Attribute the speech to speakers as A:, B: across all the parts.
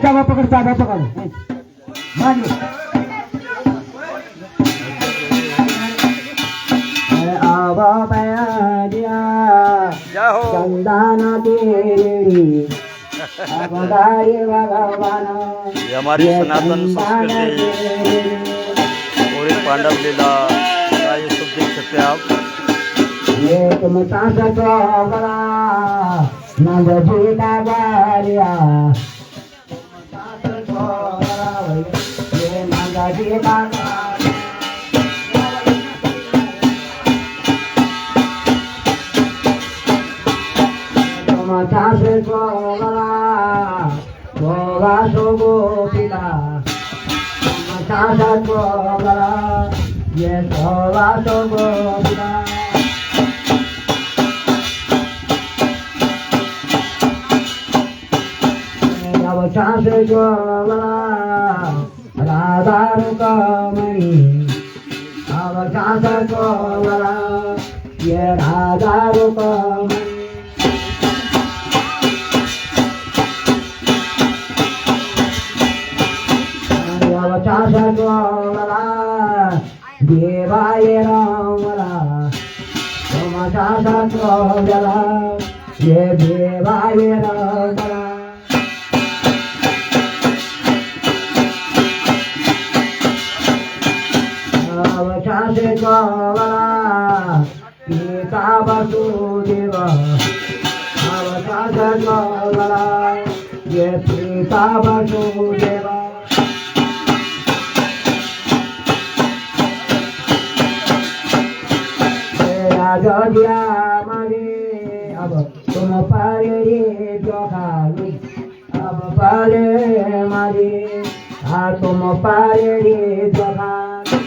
A: चाबा पकड़ चाबा पकड़ मांझो आवा बयानिया चंदाना तेरी
B: ये हमारी सनातन संस्कृति और एक पांडव लीला का ये सब देख सकते हैं आप।
A: ये तुम सांसद बड़ा नंद जी का बारिया ये नंद जी का तुम सांसद बड़ा गोवा सो गोपिला तुम सांसद बड़ा ये गोवा सो गोपिला चांसे गोवला राधा रुकमणी अब चांसे गोवला ये राधा रुकमणी अब चांसे गोवला देवाय रामला तुम चांसे गोवला ये देवाय रामला चांसे गोवला पिता वसुदेव अब चांसे गोवला ये पिता वसुदेव राजा मारे अब तुम पारे रे जोखाली अब पारे मारे तुम पारे रे जोखाली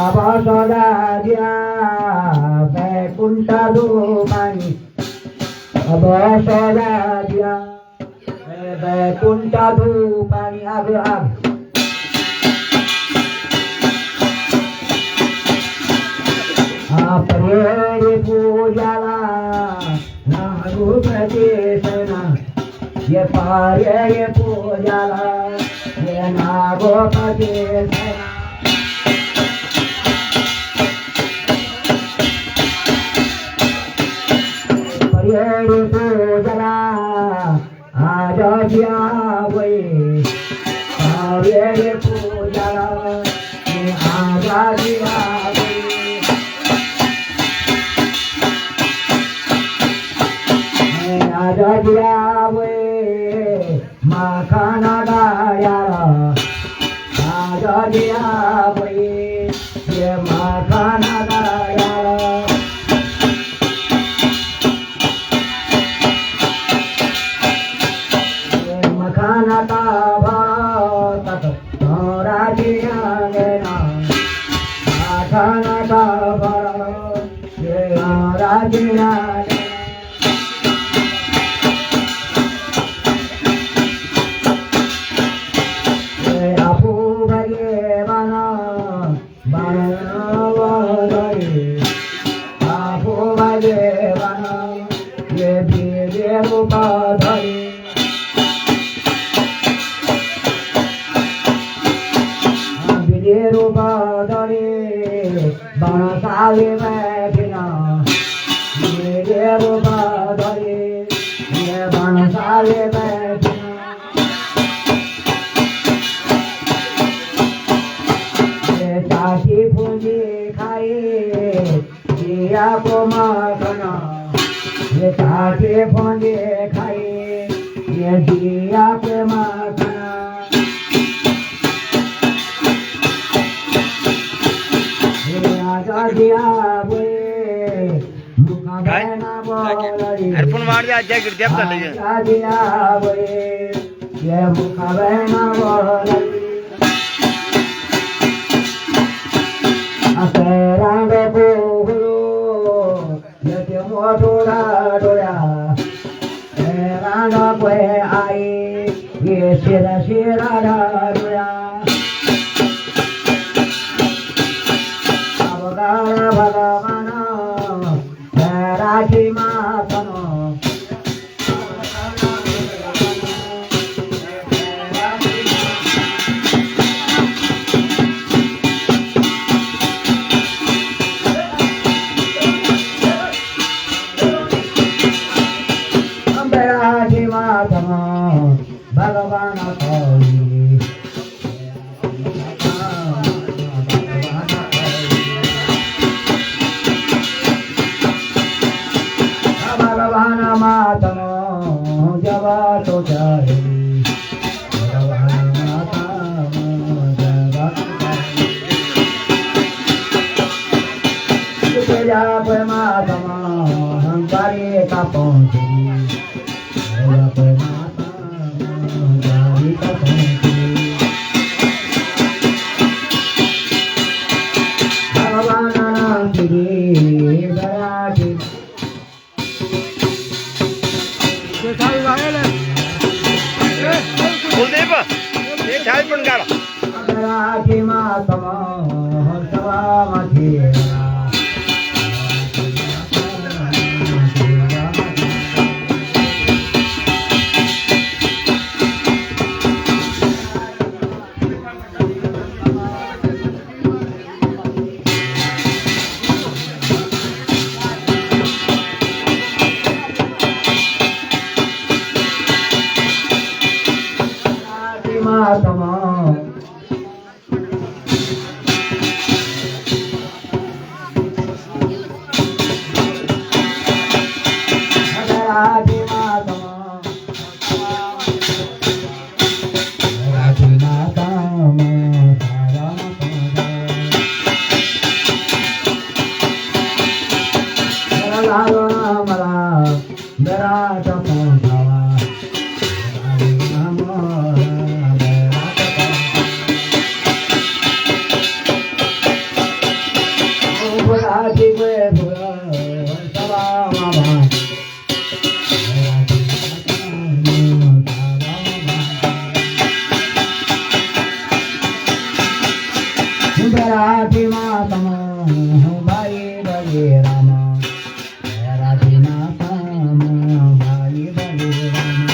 A: अब सदा दिया बैकुंठा धूमानी अब सदा दिया बैकुंठा धूमानी अब प्रेरी पूजाला नागोपदेशना ये पारे पूजाला ये नागोपदेशना प्रेरी पूजाला आज जियावे प्रेरी पूजाला ये आज जियावे राजावे माखाना गायाला राजावे ये माखाना गायाला ये माखाना का भारत राजियाना माखाना का भारत ये राजियाना बांसाले बैठना मेरे रूपा धरे ये बांसाले बैठना ये चाची पूंजी खाए जिया को माखना ये चाची पूंजी खाए ये जिया के माखना
B: हेडफोन मार दे आज गिर दिया चल
A: ये मुखा बहना रंग बोलो ये मोटोरा डोया रंग पे आई ये शिरा शिरा डोया परमात्मा बारी का पहुंची परमात्मा बारी का पहुंची भगवान की बराठी
B: कुलदीप हे छाय पण काढा
A: बराठी मातमा सवा मध्ये महात्मा राजी महात्मा राजी महात्मा मला बराचा पोंढावा राजी सवा राजी मातमा भाई बगे राम राजी मातमा भाई बगे राम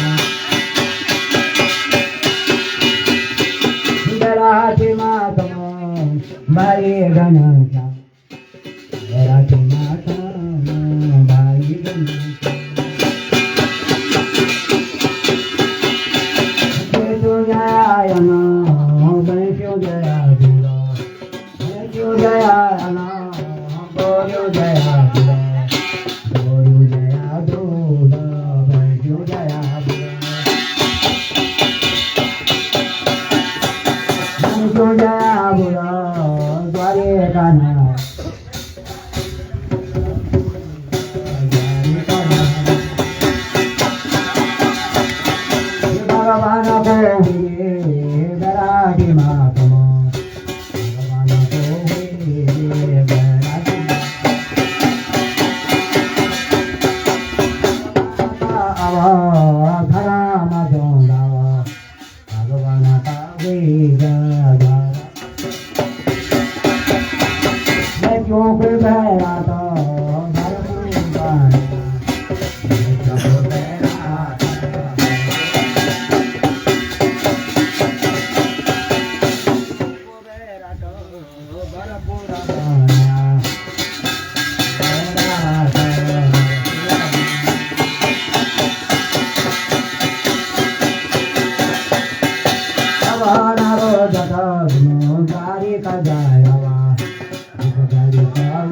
A: राजी मातमा भाई गणेशा राजी मातमा भाई गणेशा जयायना वैष्णो जया दुला वैष्णो जयायना बोलो जया दुला बोलो जया दुला वैष्णो जया दुला वैष्णो जया दुला द्वारे गाना भगवान को बराठी महात्मा भगवान को बराठी घरा मजोंदावा भगवान का वेगा मैं क्यों कोई बहरा तो घर गाड़ी का जाया गाड़ी का